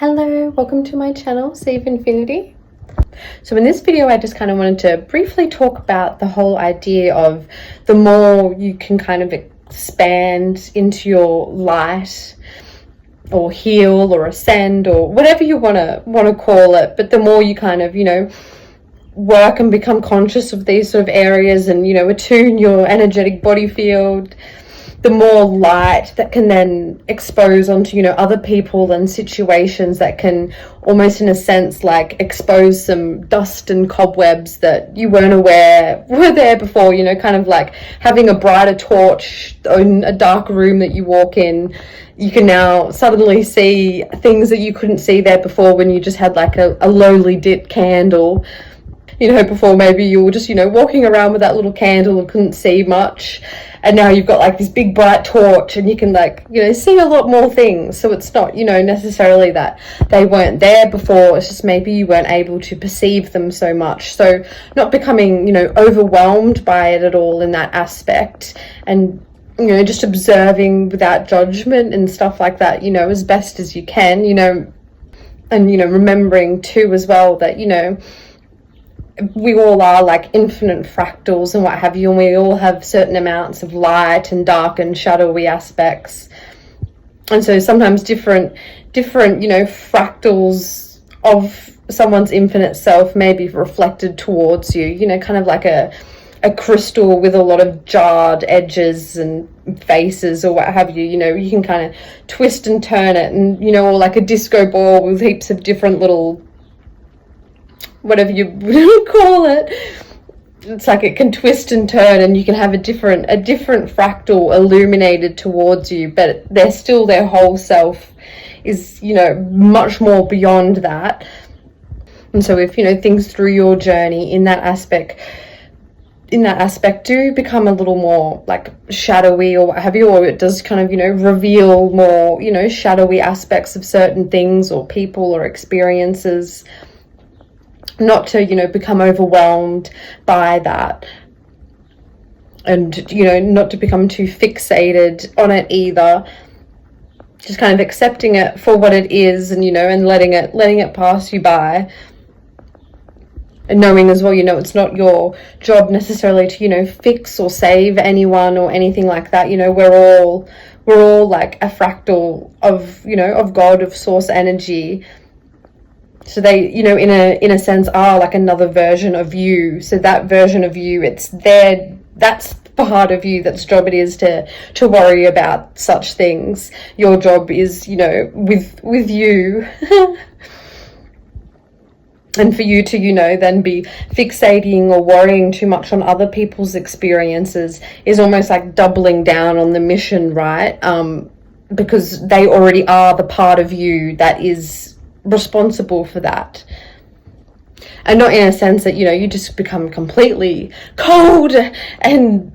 Hello, welcome to my channel, Save Infinity. So in this video, I just kind of wanted to briefly talk about the whole idea of the more you can kind of expand into your light or heal or ascend or whatever you want to call it, but the more you kind of, work and become conscious of these sort of areas and, attune your energetic body field, the more light that can then expose onto, other people and situations that can almost, in a sense, like expose some dust and cobwebs that you weren't aware were there before, kind of like having a brighter torch in a dark room that you walk in. You can now suddenly see things that you couldn't see there before when you just had like a lowly lit candle. Before maybe you were just, walking around with that little candle and couldn't see much. And now you've got like this big bright torch and you can see a lot more things. So it's not, necessarily that they weren't there before. It's just maybe you weren't able to perceive them so much. So not becoming, overwhelmed by it at all in that aspect. And, just observing without judgment and stuff like that, as best as you can, and, remembering too as well that, we all are like infinite fractals and what have you, and we all have certain amounts of light and dark and shadowy aspects. And so sometimes different fractals of someone's infinite self may be reflected towards you, kind of like a crystal with a lot of jarred edges and faces or what have you. You can kind of twist and turn it, and or like a disco ball with heaps of different little, whatever you would call it. It's like it can twist and turn, and you can have a different fractal illuminated towards you, but they're still, their whole self is much more beyond that. And so if things through your journey in that aspect do become a little more like shadowy or what have you, or it does kind of reveal more shadowy aspects of certain things or people or experiences, not to become overwhelmed by that, and not to become too fixated on it either. Just kind of accepting it for what it is, and and letting it pass you by, and knowing as well it's not your job necessarily to fix or save anyone or anything like that. We're all like a fractal of of God, of source energy. So they, in a sense, are like another version of you. So that version of you, it's there. That's the part of you that's job it is to worry about such things. Your job is, with you, and for you to, then be fixating or worrying too much on other people's experiences is almost like doubling down on the mission, right? Because they already are the part of you that is responsible for that, and not in a sense that you just become completely cold and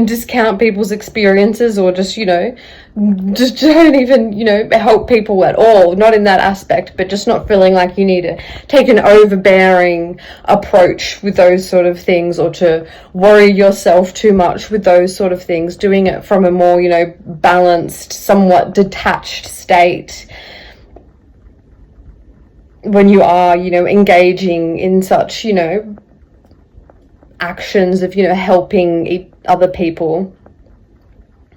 discount people's experiences, or just just don't even help people at all. Not in that aspect, but just not feeling like you need to take an overbearing approach with those sort of things, or to worry yourself too much with those sort of things. Doing it from a more balanced, somewhat detached state, when you are engaging in such actions of helping other people,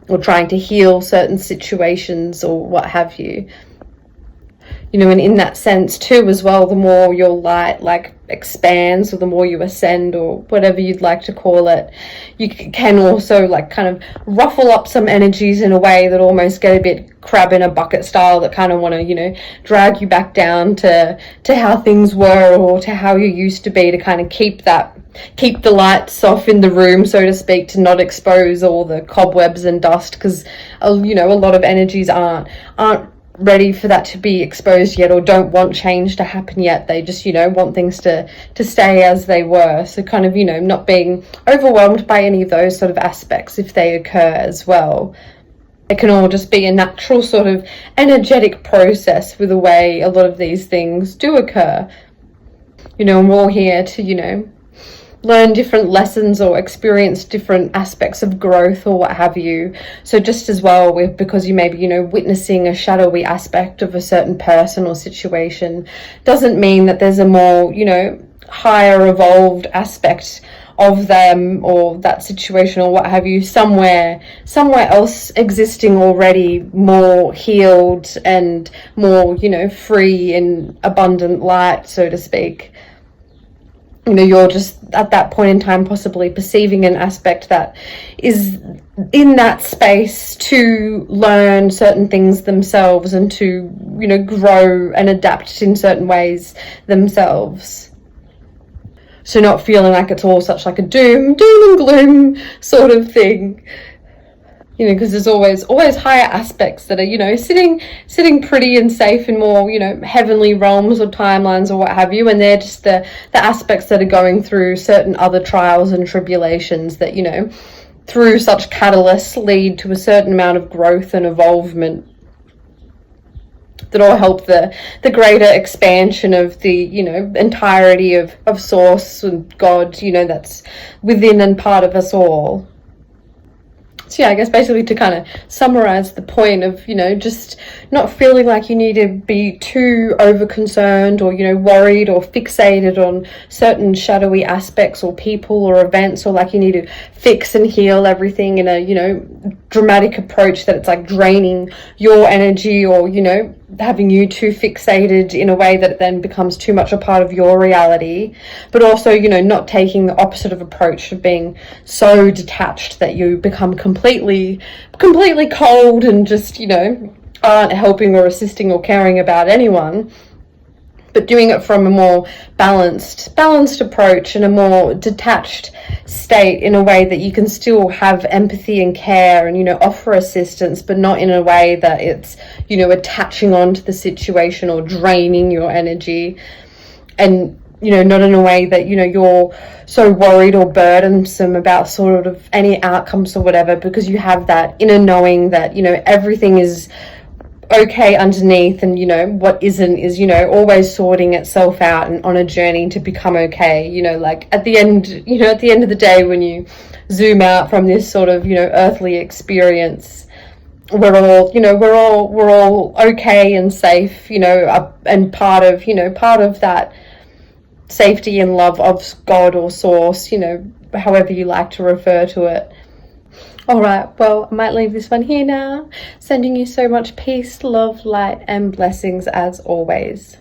or trying to heal certain situations or what have you. And in that sense too as well, the more your light like expands, or the more you ascend, or whatever you'd like to call it, you can also like kind of ruffle up some energies in a way that almost get a bit crab in a bucket style, that kind of want to drag you back down to how things were, or to how you used to be, to kind of keep the lights off in the room, so to speak, to not expose all the cobwebs and dust, because a lot of energies aren't ready for that to be exposed yet, or don't want change to happen yet. They just want things to stay as they were. So kind of not being overwhelmed by any of those sort of aspects if they occur as well. It can all just be a natural sort of energetic process with the way a lot of these things do occur. And we're all here to learn different lessons or experience different aspects of growth or what have you. So just as well with, because you may be, you know, witnessing a shadowy aspect of a certain person or situation, doesn't mean that there's a more, you know, higher evolved aspect of them or that situation or what have you somewhere else existing already, more healed and more, you know, free and abundant light, so to speak. You know, you're just at that point in time possibly perceiving an aspect that is in that space to learn certain things themselves and to, you know, grow and adapt in certain ways themselves. So not feeling like it's all such like a doom and gloom sort of thing. You know, because there's always higher aspects that are, you know, sitting pretty and safe in more, you know, heavenly realms or timelines or what have you, and they're just the aspects that are going through certain other trials and tribulations that, you know, through such catalysts lead to a certain amount of growth and evolvement that all help the greater expansion of the, you know, entirety of source and God, you know, that's within and part of us all. So yeah, I guess basically to kind of summarize the point of, you know, just not feeling like you need to be too over concerned or, you know, worried or fixated on certain shadowy aspects or people or events, or like you need to fix and heal everything in a, you know, dramatic approach that it's like draining your energy or, you know, having you too fixated in a way that it then becomes too much a part of your reality. But also, you know, not taking the opposite of approach of being so detached that you become completely cold and just, you know, aren't helping or assisting or caring about anyone, but doing it from a more balanced approach and a more detached state, in a way that you can still have empathy and care and, you know, offer assistance, but not in a way that it's, you know, attaching on to the situation or draining your energy, and, you know, not in a way that, you know, you're so worried or burdensome about sort of any outcomes or whatever, because you have that inner knowing that, you know, everything is okay underneath, and, you know, what isn't is, you know, always sorting itself out and on a journey to become okay. You know, like at the end of the day, when you zoom out from this sort of, you know, earthly experience, we're all okay and safe, you know, and part of that safety and love of God or source, you know, however you like to refer to it. All right, well, I might leave this one here now. Sending you so much peace, love, light, and blessings as always.